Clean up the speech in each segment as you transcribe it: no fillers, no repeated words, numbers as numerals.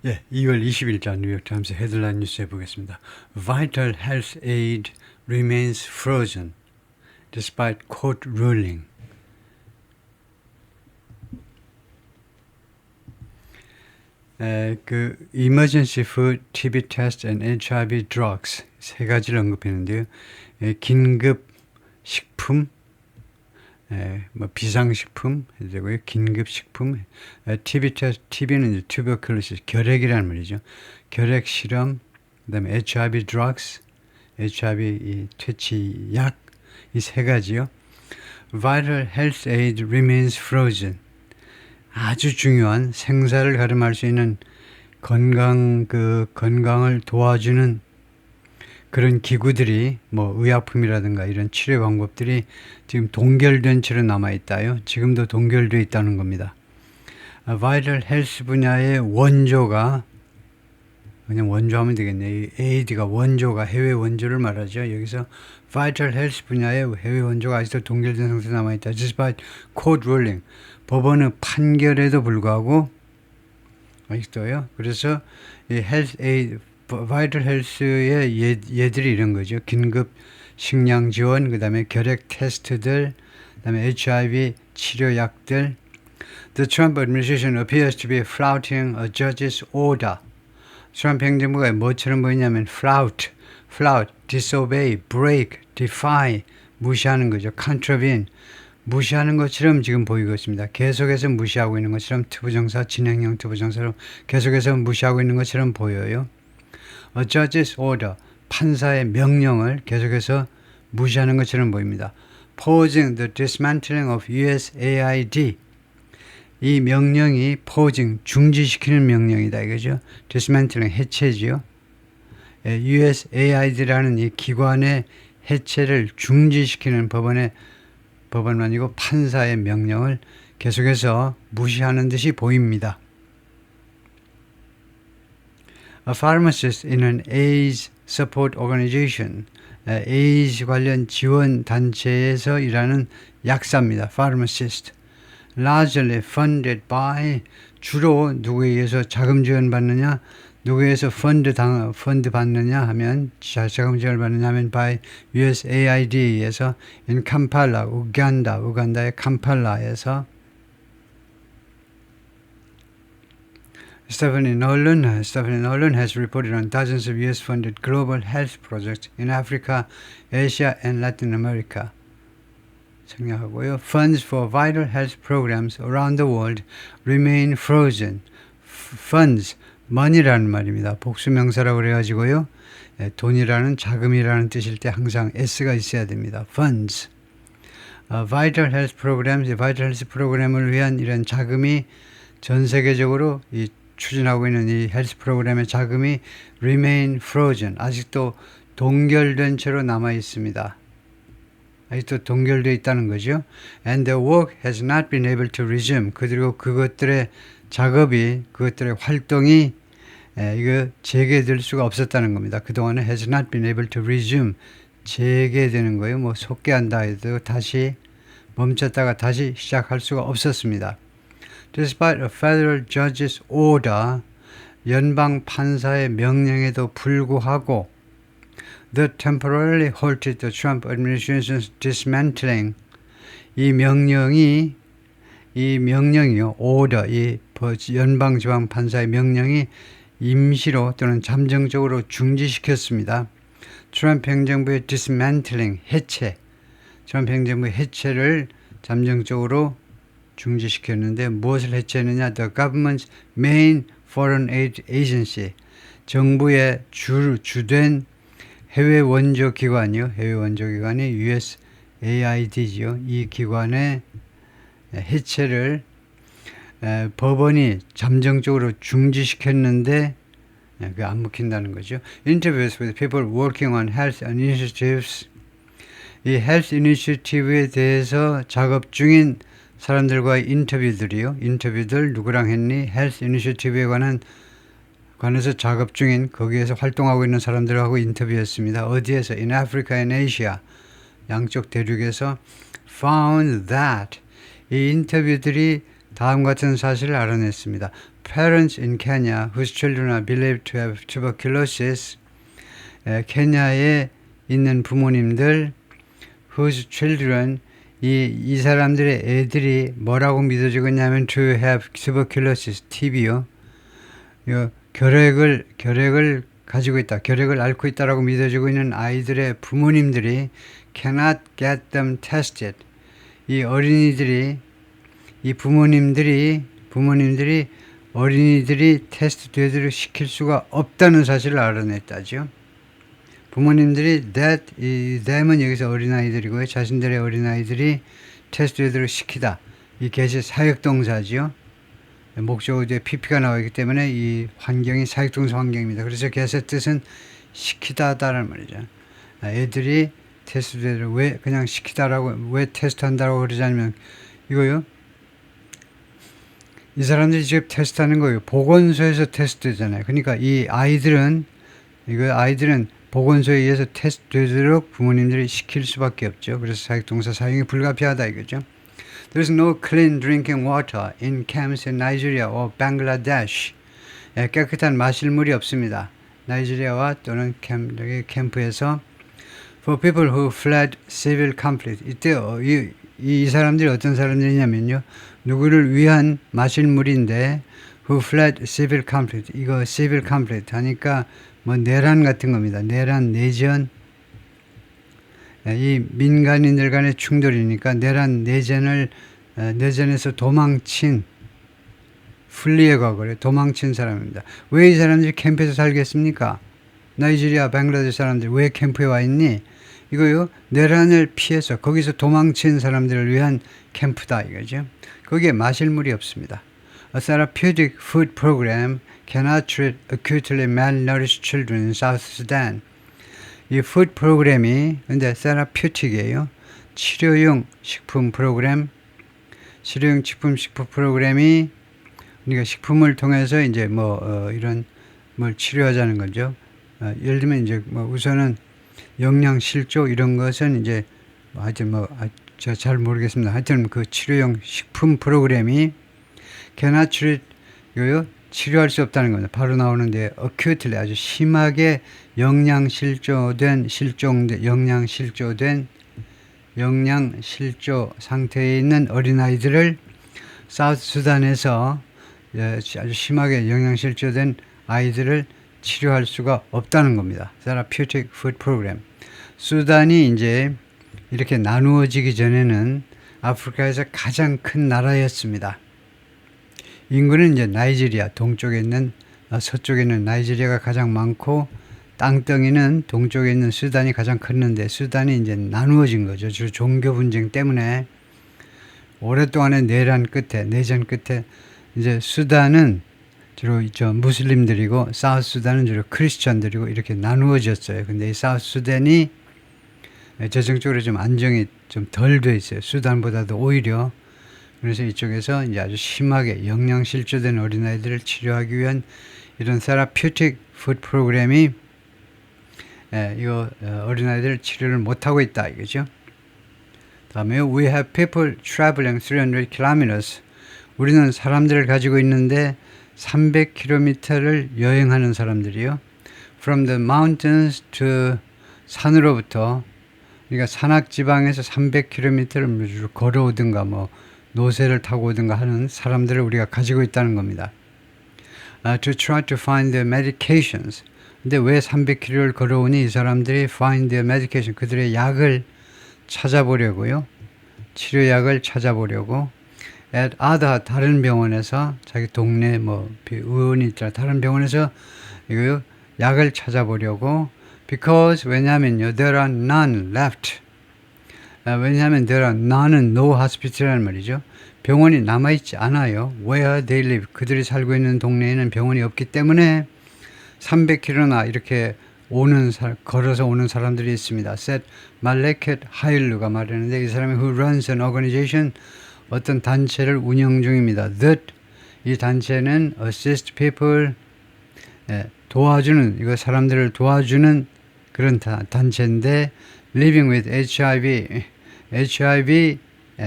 예, 2월 20일자 뉴욕타임스 헤드라인 뉴스 해보겠습니다. Vital health aid remains frozen despite court ruling. Emergency food, TB test and HIV drugs 세 가지를 언급했는데요. 긴급 식품, 비상식품 해도 되고요. 긴급식품, TB 테스트, TB는 이제 tuberculosis, 결핵이라는 말이죠. 결핵 실험, 그다음에 HIV drugs, HIV 이 퇴치약, 이 세 가지요. Vital health aid remains frozen. 아주 중요한 생사를 가름할 수 있는 건강을 도와주는 그런 기구들이 의약품이라든가 이런 치료 방법들이 지금 동결된 채로 남아있다요. 지금도 동결되어 있다는 겁니다. 바이럴 헬스 분야의 원조가 그냥 원조하면 되겠네요. AID가 원조가 해외 원조를 말하죠. 여기서 바이럴 헬스 분야의 해외 원조가 아직도 동결된 상태에 남아있다. Despite court ruling. 법원의 판결에도 불구하고 아직도요. 그래서 이 헬스 에이드 바이럴 헬스의 예들이 이런 거죠. 긴급 식량 지원, 그 다음에 결핵 테스트들, 그 다음에 HIV 치료약들. The Trump administration appears to be flouting a judge's order. 트럼프 행정부가 뭐처럼 보이냐면 flout, disobey, break, defy, 무시하는 거죠. contravene, 무시하는 것처럼 지금 보이고 있습니다. 계속해서 무시하고 있는 것처럼 투부정사, 진행형 투부정사로 계속해서 무시하고 있는 것처럼 보여요. A judge's order, 판사의 명령을 계속해서 무시하는 것처럼 보입니다. Pausing the dismantling of USAID. 이 명령이 pausing, 중지시키는 명령이다 이거죠. dismantling, 해체지요. USAID라는 이 기관의 해체를 중지시키는 법원은 아니고 판사의 명령을 계속해서 무시하는 듯이 보입니다. A pharmacist in an AIDS support organization, AIDS 관련 지원 단체에서 일하는 약사입니다. pharmacist. largely funded by, 주로 누구에 의해서 자금 지원 받느냐, 누구에 의해서 펀드 받느냐 하면, 자금 지원을 받느냐 하면 by USAID에 의해서 in Kampala, 우간다의 캄팔라에서 Stephanie Nolan has reported on dozens of US-funded global health projects in Africa, Asia, and Latin America. 생략하고요. Funds for vital health programs around the world remain frozen. Funds, money라는 말입니다. 복수명사라고 그래가지고요. 돈이라는 자금이라는 뜻일 때 항상 S가 있어야 됩니다. Funds. Vital health programs, vital health 프로그램을 위한 이런 자금이 전 세계적으로 추진하고 있는 이 헬스 프로그램의 자금이 remain frozen. 아직도 동결된 채로 남아 있습니다. 아직도 동결되어 있다는 거죠. And the work has not been able to resume. 그리고 그것들의 작업이, 그것들의 활동이 재개될 수가 없었다는 겁니다. 그동안은 has not been able to resume. 재개되는 거예요. 속개한다 해도 다시 멈췄다가 다시 시작할 수가 없었습니다. Despite a federal judge's order, 연방 판사의 명령에도 불구하고 that temporarily halted the Trump administration's dismantling. 이 명령이요, order, 이 연방지방 판사의 명령이 임시로 또는 잠정적으로 중지시켰습니다. 트럼프 행정부의 dismantling, 해체, 트럼프 행정부의 해체를 잠정적으로 중지시켰는데 무엇을 해체했느냐? The government's main foreign aid agency, 정부의 주된 해외 원조 기관이요. 해외 원조 기관이 USAID지요. 이 기관의 해체를 법원이 잠정적으로 중지시켰는데 그게 안 먹힌다는 거죠. Interviews with people working on health initiatives. 이 health initiative에 대해서 작업 중인 사람들과의 인터뷰들 누구랑 했니? health initiative에 관해서 작업 중인 거기에서 활동하고 있는 사람들하고 인터뷰했습니다. 어디에서? In Africa and Asia. 양쪽 대륙에서 found that 이 인터뷰들이 다음 같은 사실을 알아냈습니다. Parents in Kenya whose children are believed to have tuberculosis. 케냐에 있는 부모님들 whose children 이 사람들의 애들이 뭐라고 믿어지고 있냐면 to have tuberculosis, TB요. 결핵을 가지고 있다, 결핵을 앓고 있다라고 믿어지고 있는 아이들의 부모님들이 cannot get them tested. 이 부모님들이 어린이들이 테스트 되도록 시킬 수가 없다는 사실을 알아냈다죠. 부모님들이 them은 여기서 어린아이들이고요. 자신들의 어린아이들이 테스트 되도록 시키다. 이 get이 사역동사죠. 목적어 뒤에 pp가 나오기 때문에 이 환경이 사역동사 환경입니다. 그래서 get의 뜻은 시키다라는 말이죠. 애들이 테스트 되도록 왜 그냥 시키다라고 왜 테스트한다고 그러지 않으면 이거요. 이 사람들이 지금 테스트하는 거예요. 보건소에서 테스트잖아요. 그러니까 이 아이들은 보건소에 의해서 테스트 되도록 부모님들이 시킬 수밖에 없죠. 그래서 사역동사 사용이 불가피하다 이거죠. There's no clean drinking water in camps in Nigeria or Bangladesh. 깨끗한 마실 물이 없습니다. 나이지리아와 또는 캠프에서 For people who fled civil conflict. 이때 이 사람들이 어떤 사람들이냐면요. 누구를 위한 마실 물인데 who fled civil conflict. 이거 civil conflict 하니까 뭐 내란 같은 겁니다. 내란, 내전. 이 민간인들 간의 충돌이니까 내전에서 도망친 플리의 과거래 도망친 사람입니다. 왜 이 사람들이 캠프에서 살겠습니까? 나이지리아, 방글라데시 사람들이 왜 캠프에 와 있니? 이거요, 내란을 피해서 거기서 도망친 사람들을 위한 캠프다 이거죠. 거기에 마실 물이 없습니다. A therapeutic food program cannot treat acutely malnourished children in South Sudan. 이 푸드 프로그램이 근데 therapeutic이에요. 치료용 식품 프로그램, 치료용 식품 프로그램이 그러니까 식품을 통해서 이제 이런 뭘 치료하자는 거죠. 예를 들면 이제 우선은 영양실조 이런 것은 이제 하여튼 제가 잘 모르겠습니다. 하여튼 그 치료용 식품 프로그램이 cannot treat 이거요. 치료할 수 없다는 겁니다. 바로 나오는데 acutely 아주 심하게 영양실조 상태에 있는 어린아이들을 사우스 수단에서 아주 심하게 영양실조된 아이들을 치료할 수가 없다는 겁니다. Therapeutic Food Program. 수단이 이제 이렇게 나누어지기 전에는 아프리카에서 가장 큰 나라였습니다. 인구는 이제 나이지리아 동쪽에 있는 서쪽에 있는 나이지리아가 가장 많고 땅덩이는 동쪽에 있는 수단이 가장 컸는데 수단이 이제 나누어진 거죠. 주로 종교 분쟁 때문에 오랫동안의 내전 끝에 이제 수단은 주로 무슬림들이고 사우스 수단은 주로 크리스천들이고 이렇게 나누어졌어요. 근데 이 사우스 수단이 재정적으로 좀 안정이 좀 덜 돼 있어요. 수단보다도 오히려. 그래서 이쪽에서 이제 아주 심하게 영양실조된 어린아이들을 치료하기 위한 이런 therapeutic food 프로그램이 어린아이들 치료를 못하고 있다 이거죠. 다음에 we have people traveling 300 kilometers. 우리는 사람들을 가지고 있는데 300km를 여행하는 사람들이요. From the mountains to 산으로부터 그러니까 산악지방에서 300km를 걸어오든가 노새를 타고 오든가 하는 사람들을 우리가 가지고 있다는 겁니다. To try to find the medications. 근데 왜 300km를 걸어오니 이 사람들이 find the medication. 그들의 약을 찾아보려고요. 치료약을 찾아보려고. At other 다른 병원에서 자기 동네 의원이 있더라 다른 병원에서 이거요 약을 찾아보려고. Because 왜냐하면요 there are none left. 왜냐하면 there are none은 no hospital이라는 말이죠. 병원이 남아있지 않아요. Where they live. 그들이 살고 있는 동네에는 병원이 없기 때문에 300km나 이렇게 걸어서 오는 사람들이 있습니다. Said Maleket 하일루가 말했는데 이 사람이 who runs an organization 어떤 단체를 운영 중입니다. That 이 단체는 assist people 도와주는 사람들을 도와주는 그런 단체인데 living with HIV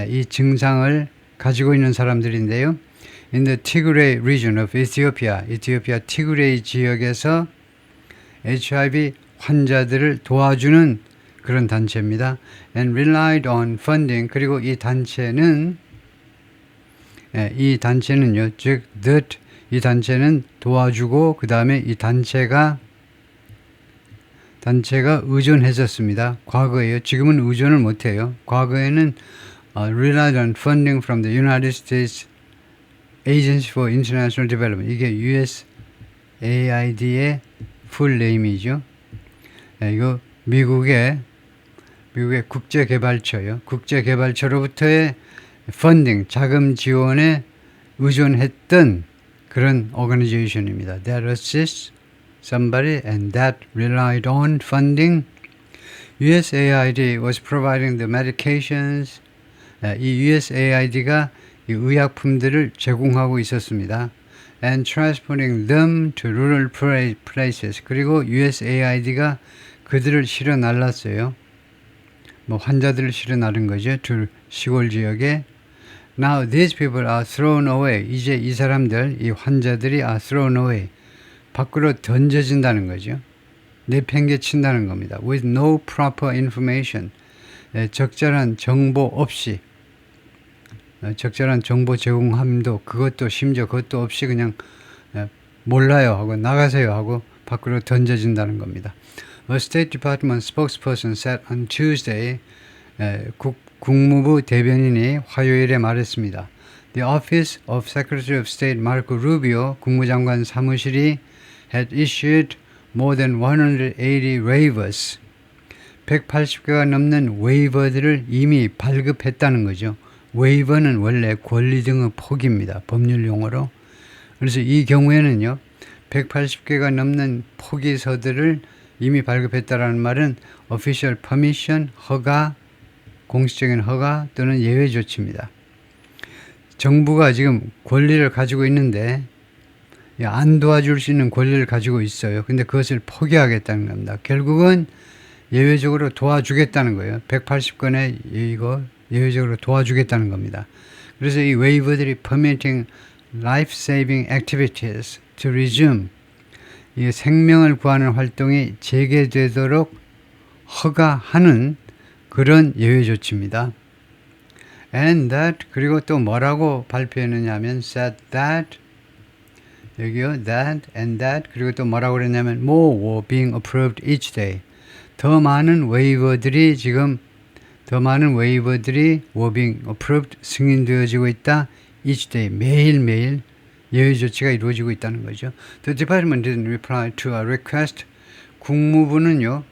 이 증상을 가지고 있는 사람들인데요. in the Tigray region of Ethiopia, 에티오피아 티그레이 지역에서 HIV 환자들을 도와주는 그런 단체입니다. And relied on funding. 그리고 이 단체는요, 즉, 이 단체는 도와주고, 그 다음에 이 단체가 의존했었습니다. 과거에요. 지금은 의존을 못해요. 과거에는 relied on funding from the United States Agency for International Development. 이게 USAID의 풀 네임이죠. 이거 미국의 국제개발처요. 국제개발처로부터의 펀딩, 자금 지원에 의존했던 그런 organization입니다. That assists somebody and that relied on funding. USAID was providing the medications. 이 USAID가 이 의약품들을 제공하고 있었습니다. And transporting them to rural places. 그리고 USAID가 그들을 실어 날랐어요. 환자들을 실어 나른 거죠. 시골 지역에. Now these people are thrown away. 이제 이 사람들, 이 환자들이 are thrown away. 밖으로 던져진다는 거죠. 내팽개친다는 겁니다. With no proper information. 적절한 정보 없이. 적절한 정보 제공함도 심지어 그것도 없이 그냥 몰라요 하고 나가세요 하고 밖으로 던져진다는 겁니다. A State Department spokesperson said on Tuesday, 국무부 대변인이 화요일에 말했습니다. The Office of Secretary of State Marco Rubio 국무장관 사무실이 had issued more than 180 waivers. 180개가 넘는 웨이버들을 이미 발급했다는 거죠. 웨이버는 원래 권리 등의 포기입니다. 법률 용어로. 그래서 이 경우에는요, 180개가 넘는 포기서들을 이미 발급했다라는 말은 official permission, 허가, 공식적인 허가 또는 예외 조치입니다. 정부가 지금 권리를 가지고 있는데 안 도와줄 수 있는 권리를 가지고 있어요. 근데 그것을 포기하겠다는 겁니다. 결국은 예외적으로 도와주겠다는 거예요. 180건에 이거 예외적으로 도와주겠다는 겁니다. 그래서 이 웨이버들이 permitting life-saving activities to resume, 이 생명을 구하는 활동이 재개되도록 허가하는 그런 예외 조치입니다. And that, 그리고 또 뭐라고 발표했느냐 하면 said that, 여기요, that and that, 그리고 또 뭐라고 그랬냐면 more were being approved each day. 더 많은 웨이버들이 were being approved, 승인되어지고 있다. each day, 매일매일 예외 조치가 이루어지고 있다는 거죠. The department didn't reply to a request. 국무부는요,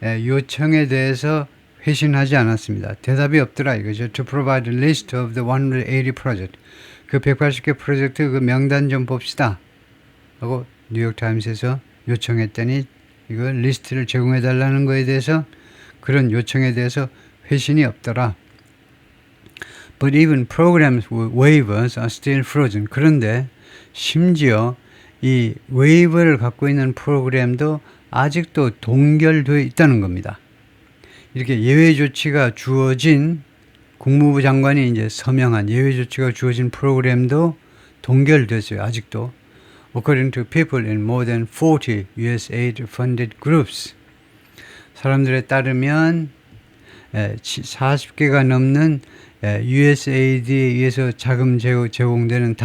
요청에 대해서 회신하지 않았습니다. 대답이 없더라 이거죠. To provide a list of the 180 project. 그 180개 프로젝트 그 명단 좀 봅시다. 하고 뉴욕타임스에서 요청했더니 이거 리스트를 제공해 달라는 거에 대해서 그런 요청에 대해서 회신이 없더라. But even programs with waivers are still frozen. 그런데 심지어 이 웨이버를 갖고 있는 프로그램도 아직도 동결되어 있다는 겁니다. 이렇게 예외 조치가 주어진 국무부 장관이 이제 서명한 예외 조치가 주어진 프로그램도 동결됐어요. 아직도. According to people in more than 40 USAID funded groups. 사람들에 따르면 40개가 넘는 USAID에 의해서 자금 제공되는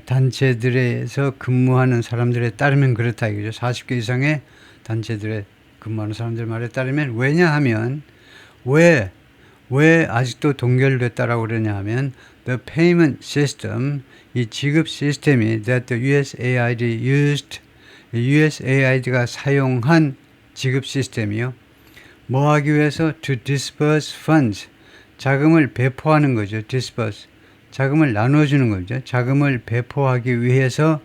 단체들에서 근무하는 사람들에 따르면 그렇다 이거죠. 40개 이상의 단체들에 근무하는 사람들 말에 따르면 왜냐하면 왜 아직도 동결됐다라고 그러냐 하면 the payment system, 이 지급 시스템이 that the USAID가 사용한 지급 시스템이요. 뭐 하기 위해서? to disperse funds, 자금을 배포하는 거죠. disperse, 자금을 나눠주는 거죠. 자금을 배포하기 위해서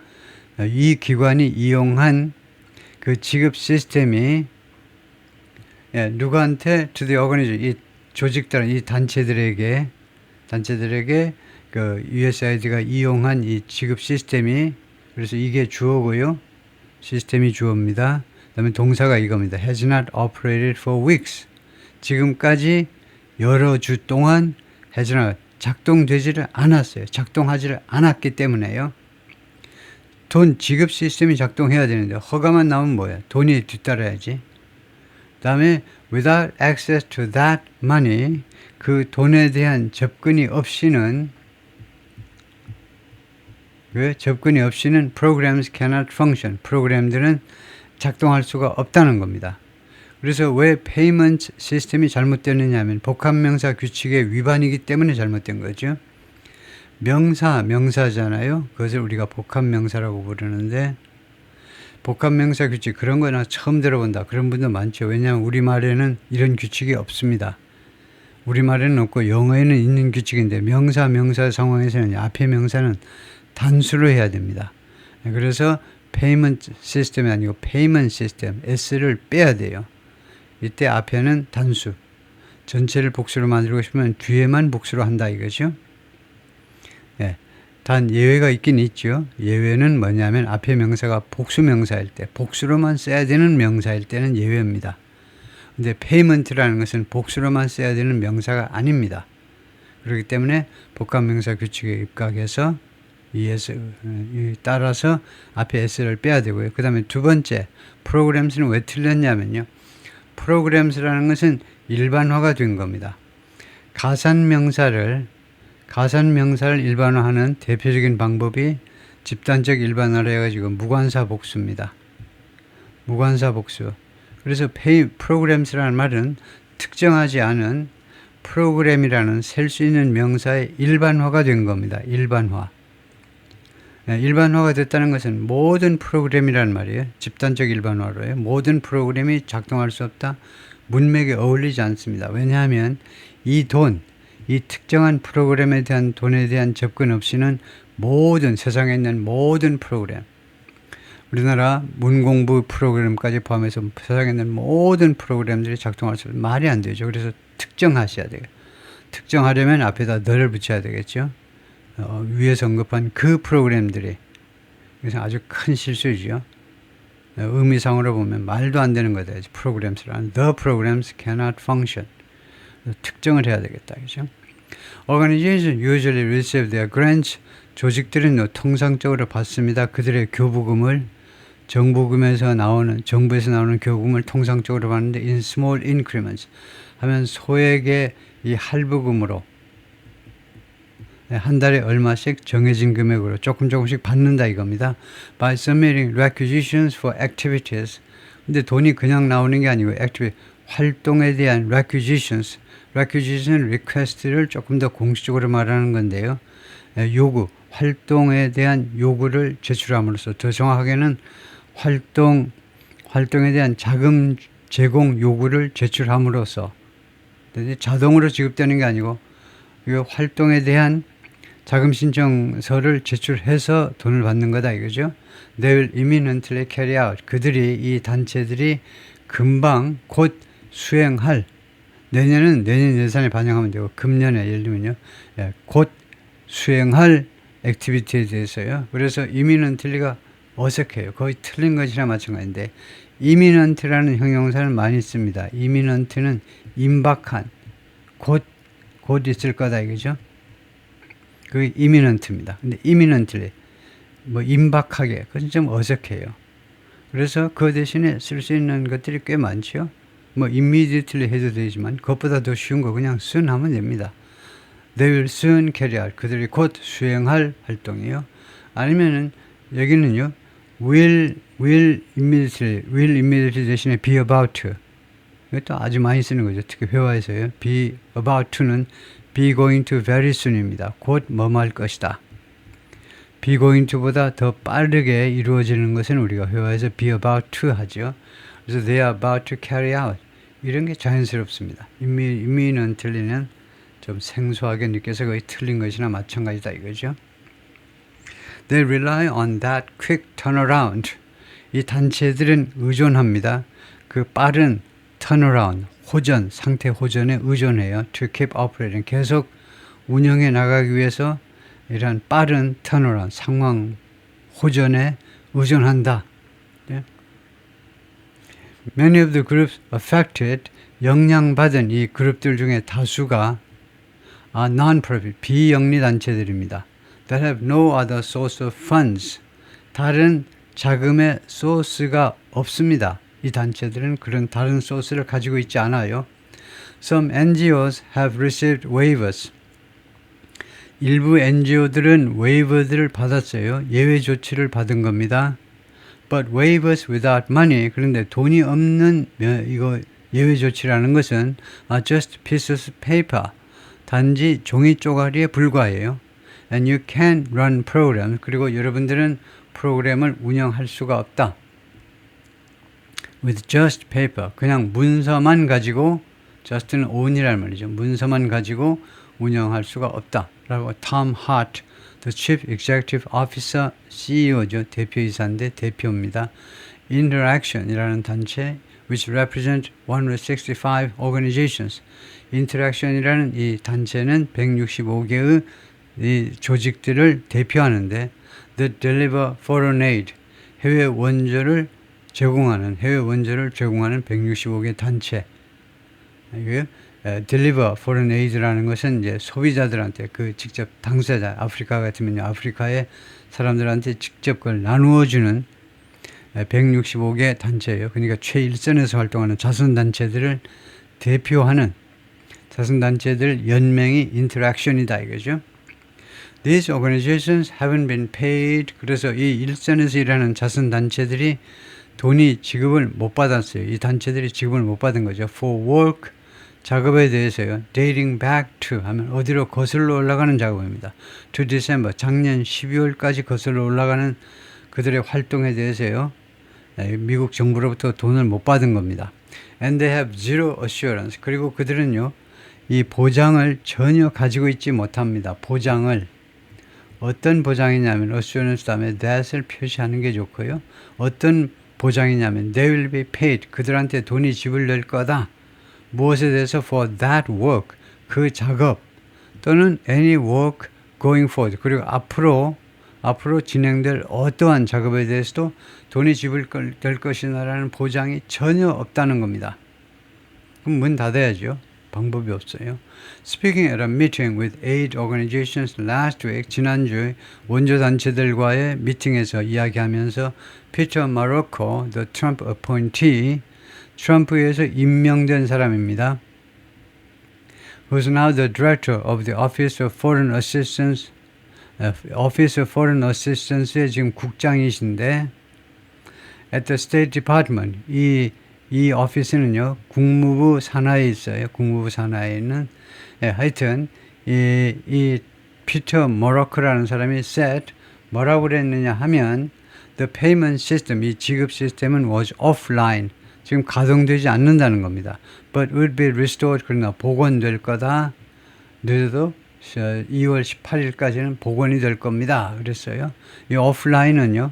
이 기관이 이용한 그 지급 시스템이 누구한테? to the organization, 이 조직들, 이 단체들에게 그 USAID가 이용한 이 지급 시스템이, 그래서 이게 주어고요. 시스템이 주어입니다. 그 다음에 동사가 이겁니다. has not operated for weeks. 지금까지 여러 주 동안 has not, 작동되지를 않았어요. 작동하지를 않았기 때문에요. 돈 지급 시스템이 작동해야 되는데 허가만 나오면 뭐야? 돈이 뒤따라야지. 그 다음에 without access to that money, 그 돈에 대한 접근이 없이는 programs cannot function. 프로그램들은 작동할 수가 없다는 겁니다. 그래서 왜 페이먼트 시스템이 잘못되느냐 하면 복합명사 규칙의 위반이기 때문에 잘못된 거죠. 명사잖아요. 그것을 우리가 복합명사라고 부르는데 복합명사 규칙 그런 거나 처음 들어본다. 그런 분도 많죠. 왜냐하면 우리말에는 이런 규칙이 없습니다. 우리말에는 없고 영어에는 있는 규칙인데 명사 상황에서는 앞에 명사는 단수로 해야 됩니다. 그래서 페이먼트 시스템이 아니고 페이먼트 시스템 S를 빼야 돼요. 이때 앞에는 단수. 전체를 복수로 만들고 싶으면 뒤에만 복수로 한다 이거죠. 예. 단 예외가 있긴 있죠. 예외는 뭐냐면 앞에 명사가 복수 명사일 때, 복수로만 써야 되는 명사일 때는 예외입니다. 근데 페이먼트라는 것은 복수로만 써야 되는 명사가 아닙니다. 그렇기 때문에 복합명사 규칙에 입각해서 따라서 앞에 S를 빼야 되고요. 그 다음에 두 번째, 프로그램스는 왜 틀렸냐면요. 프로그램스라는 것은 일반화가 된 겁니다. 가산명사를 일반화하는 대표적인 방법이 집단적 일반화를 해가지고 무관사 복수입니다. 무관사 복수. 그래서 프로그램스라는 말은 특정하지 않은 프로그램이라는 셀 수 있는 명사의 일반화가 된 겁니다. 일반화. 일반화가 됐다는 것은 모든 프로그램이라는 말이에요. 집단적 일반화로요. 모든 프로그램이 작동할 수 없다. 문맥에 어울리지 않습니다. 왜냐하면 이 특정한 프로그램에 대한 돈에 대한 접근 없이는 세상에 있는 모든 프로그램, 우리나라 문공부 프로그램까지 포함해서 세상에 있는 모든 프로그램들이 작동할 수 없는 말이 안 되죠. 그래서 특정하셔야 돼요. 특정하려면 앞에다 the를 붙여야 되겠죠. 위에서 언급한 그 프로그램들이, 그래서 아주 큰 실수죠. 의미상으로 보면 말도 안 되는 거다. 프로그램스라는 the programs cannot function. 특정을 해야 되겠다. 그죠? Organizations usually receive their grants. 조직들은 통상적으로 받습니다. 그들의 교부금을 정부에서 나오는 교부금을 통상적으로 받는데 in small increments 하면 소액의 이 할부금으로 한 달에 얼마씩 정해진 금액으로 조금씩 받는다 이겁니다. By submitting requisitions for activities. 근데 돈이 그냥 나오는 게 아니고 활동에 대한 requisition, request를 조금 더 공식적으로 말하는 건데요. 활동에 대한 요구를 제출함으로써, 더 정확하게는 활동에 대한 자금 제공 요구를 제출함으로써, 자동으로 지급되는 게 아니고 이 활동에 대한 자금 신청서를 제출해서 돈을 받는 거다 이거죠. They will imminently carry out. 이 단체들이 금방 곧 수행할, 내년 예산에 반영하면 되고 금년에 예를 들면요, 곧 수행할 액티비티에 대해서요. 그래서 imminently가 어색해요. 거의 틀린 것이나 마찬가지인데 imminent라는 형용사를 많이 씁니다. imminent는 임박한, 곧 있을 거다 이거죠. 그게 imminent입니다. 근데 imminently 임박하게, 그건 좀 어색해요. 그래서 그 대신에 쓸 수 있는 것들이 꽤 많죠. immediately 해도 되지만 그것보다 더 쉬운 거 그냥 soon 하면 됩니다. They will soon carry out. 그들이 곧 수행할 활동이요. 아니면은 여기는요, will immediately 대신에 be about to. 이것도 아주 많이 쓰는 거죠. 특히 회화에서요. be about to는 be going to very soon입니다. 곧 뭐할 것이다. be going to보다 더 빠르게 이루어지는 것은 우리가 회화에서 be about to 하죠. 그래서 they are about to carry out. 이런 게 자연스럽습니다. imminently는 좀 생소하게 느껴서 거의 틀린 것이나 마찬가지다 이거죠. They rely on that quick turnaround. 이 단체들은 의존합니다. 그 빠른 turnaround, 상태 호전에 의존해요. To keep operating. 계속 운영해 나가기 위해서 이러한 빠른 turnaround, 상황 호전에 의존한다. Many of the groups affected, 영향받은 이 그룹들 중에 다수가 non-profit, 비영리 단체들입니다. that have no other source of funds. 다른 자금의 소스가 없습니다. 이 단체들은 그런 다른 소스를 가지고 있지 않아요. Some NGOs have received waivers. 일부 NGO들은 웨이버들을 받았어요. 예외 조치를 받은 겁니다. But waivers without money. 그런데 돈이 없는 이거 예외 조치라는 것은 just pieces of paper. 단지 종이 쪼가리에 불과해요. And you can't run programs. 그리고 여러분들은 프로그램을 운영할 수가 없다. With just paper. 그냥 문서만 가지고 just는 on이란 말이죠. 문서만 가지고 운영할 수가 없다. 라고 Tom Hart, the Chief Executive Officer, CEO죠. 대표이사인데 대표입니다. Interaction이라는 단체, which represent 165 organizations. Interaction이라는 이 단체는 165개의 이 조직들을 대표하는데, that deliver foreign aid, 해외 원조를 제공하는 165개 단체. 이게 deliver foreign aid라는 것은 이제 소비자들한테 그 직접 당사자, 아프리카 같으면요, 아프리카의 사람들한테 직접 그걸 나누어주는 165개 단체예요. 그러니까 최일선에서 활동하는 자선단체들을 대표하는 자선단체들 연맹이 인터랙션이다 이거죠. These organizations haven't been paid. 그래서 이 일선에서 일하는 자선단체들이 돈이 지급을 못 받았어요. 이 단체들이 지급을 못 받은 거죠. For work, 작업에 대해서요. Dating back to 하면 어디로 거슬러 올라가는 작업입니다. To December, 작년 12월까지 거슬러 올라가는 그들의 활동에 대해서요. 미국 정부로부터 돈을 못 받은 겁니다. And they have zero assurance. 그리고 그들은요. 이 보장을 전혀 가지고 있지 못합니다. 보장을. 어떤 보장이냐면 assurance 다음에 that을 표시하는 게 좋고요. 어떤 보장이냐면 they will be paid. 그들한테 돈이 지불될 거다. 무엇에 대해서 for that work. 그 작업 또는 any work going forward. 그리고 앞으로 진행될 어떠한 작업에 대해서도 돈이 지불될 것이라는 보장이 전혀 없다는 겁니다. 그럼 문 닫아야죠. 방법이 없어요. Speaking at a meeting with aid organizations last week, 지난주에 원조단체들과의 미팅에서 이야기하면서 피터 마로코, the Trump appointee, 트럼프에서 임명된 사람입니다. Who's now the director of the Office of Foreign Assistance, Office of Foreign Assistance의 지금 국장이신데, at the State Department, 이 오피스는요, 국무부 산하에 있어요. 국무부 산하에 있는, 하여튼, 이 피터 모로크라는 사람이 said, 뭐라고 그랬느냐 하면, the payment system, 이 지급 시스템은 was offline. 지금 가동되지 않는다는 겁니다. But would be restored. 그러나 복원될 거다. 늦어도 2월 18일까지는 복원이 될 겁니다. 그랬어요. 이 오프라인은요.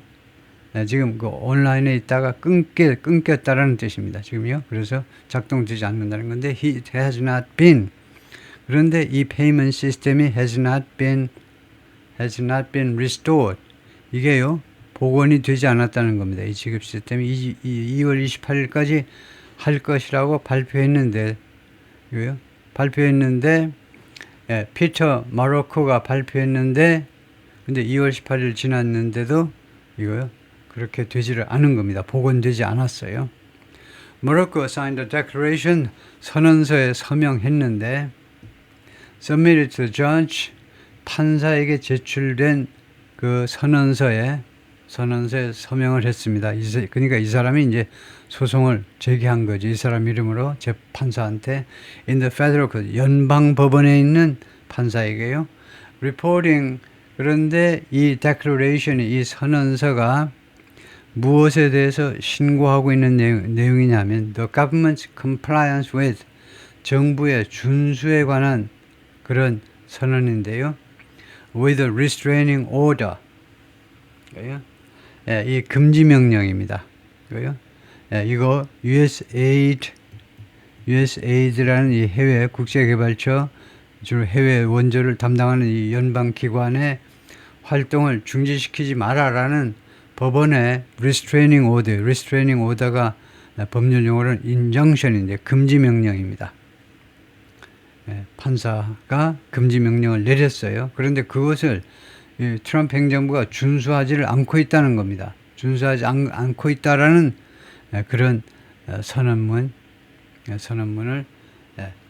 지금 그 온라인에 있다가 끊겼다라는 뜻입니다. 지금요. 그래서 작동되지 않는다는 건데 it has not been. 그런데 이 payment 시스템이 has not been restored. 이게요. 복원이 되지 않았다는 겁니다. 이 지급 시스템이 2월 28일까지 할 것이라고 발표했는데 피터 마로코가 발표했는데 근데 2월 18일 지났는데도 이거요. 그렇게 되지를 않은 겁니다. 복원되지 않았어요. Morocco signed a declaration, 선언서에 서명했는데 submitted to the judge, 판사에게 제출된 그 선언서에 서명을 했습니다. 그러니까 이 사람이 이제 소송을 제기한 거죠. 이 사람 이름으로 재판사한테 in the federal court, 연방 법원에 있는 판사에게요. reporting. 그런데 이 declaration이 이 선언서가 무엇에 대해서 신고하고 있는 내용이냐면 the government's compliance with, 정부의 준수에 관한 그런 선언인데요. with a restraining order. 이 금지 명령입니다. 이거 USAID라는 이 해외 국제개발처 주로 해외 원조를 담당하는 이 연방기관의 활동을 중지시키지 마라라는 법원의 restraining order가 법률 용어로는 injunction인데 금지 명령입니다. 판사가 금지 명령을 내렸어요. 그런데 그것을 트럼프 행정부가 준수하지를 않고 있다는 겁니다. 준수하지 않고 있다라는 그런 선언문을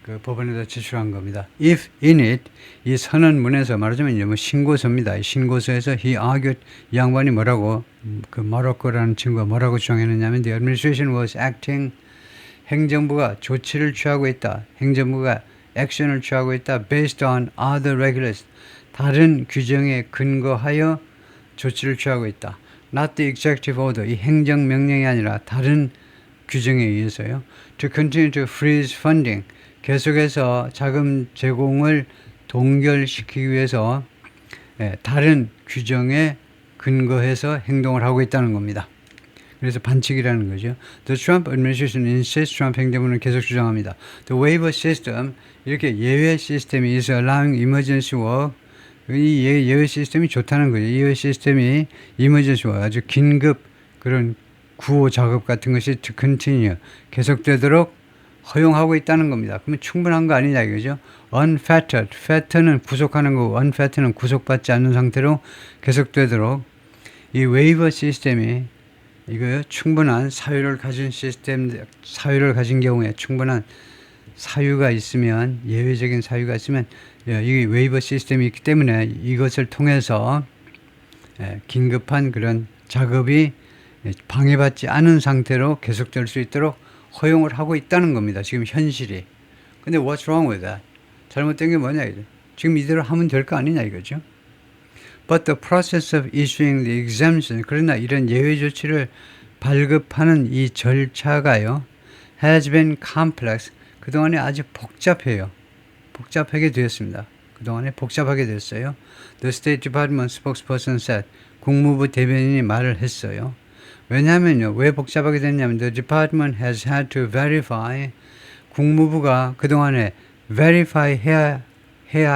그 법원에다 제출한 겁니다. If in it, 이 선언문에서 말하자면 이제 뭐 신고서입니다. 이 신고서에서 he argued, 이 양반이 뭐라고 그 마로코라는 친구가 뭐라고 주장했느냐면 the administration was acting, 행정부가 조치를 취하고 있다. 행정부가 액션을 취하고 있다. based on other regulations, 다른 규정에 근거하여 조치를 취하고 있다. Not the executive order, 이 행정명령이 아니라 다른 규정에 의해서요. To continue to freeze funding, 계속해서 자금 제공을 동결시키기 위해서 다른 규정에 근거해서 행동을 하고 있다는 겁니다. 그래서 반칙이라는 거죠. The Trump administration insists, 트럼프 행정부는 계속 주장합니다. The waiver system, 이렇게 예외 시스템이 is allowing emergency work, 이 예외 시스템이 좋다는 거죠. 예외 시스템이 emergency work, 아주 긴급 그런 구호 작업 같은 것이 to continue, 계속되도록 허용하고 있다는 겁니다. 그러면 충분한 거 아니냐 이거죠. Unfettered, fetter는 구속하는 거고 unfetter는 구속받지 않는 상태로 계속되도록 이 웨이버 시스템이 이거 충분한 사유를 가진 시스템, 사유를 가진 경우에 충분한 사유가 있으면, 예외적인 사유가 있으면 이 웨이버 시스템이 있기 때문에 이것을 통해서 긴급한 그런 작업이 방해받지 않은 상태로 계속될 수 있도록 허용을 하고 있다는 겁니다. 지금 현실이. 근데 what's wrong with that? 잘못된 게 뭐냐 이죠. 지금 이대로 하면 될 거 아니냐 이거죠. But the process of issuing the exemption, 그러나 이런 예외 조치를 발급하는 이 절차가요, has been complex, 그동안에 아주 복잡해요. 복잡하게 되었습니다. 그동안에 복잡하게 됐어요. The State Department spokesperson said, 국무부 대변인이 말을 했어요. 왜냐하면요, 왜 복잡하게 됐냐면 the department has had to verify, 국무부가 그동안에 verify 해야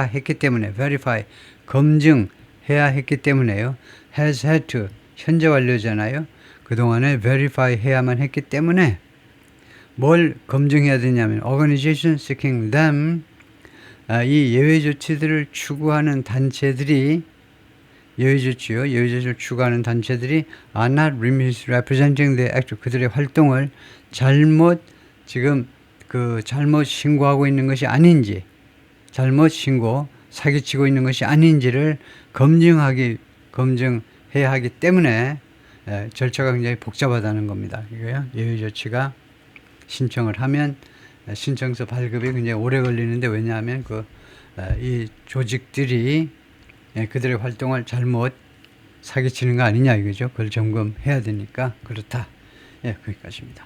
했기 때문에, verify 검증해야 했기 때문에요. has had to 현재 완료잖아요. 그동안에 verify 해야만 했기 때문에 뭘 검증해야 되냐면 organization seeking them, 이 예외 조치들을 추구하는 단체들이, 예외 조치를 추구하는 단체들이 are not representing the act, 그들의 활동을 잘못 신고하고 있는 것이 아닌지, 잘못 신고 사기치고 있는 것이 아닌지를 검증해야 하기 때문에 절차가 굉장히 복잡하다는 겁니다. 이거요. 예외 조치가 신청을 하면 신청서 발급이 굉장히 오래 걸리는데, 왜냐하면 이 조직들이 그들의 활동을 잘못 사기치는 거 아니냐 이거죠. 그걸 점검해야 되니까 그렇다. 거기까지입니다.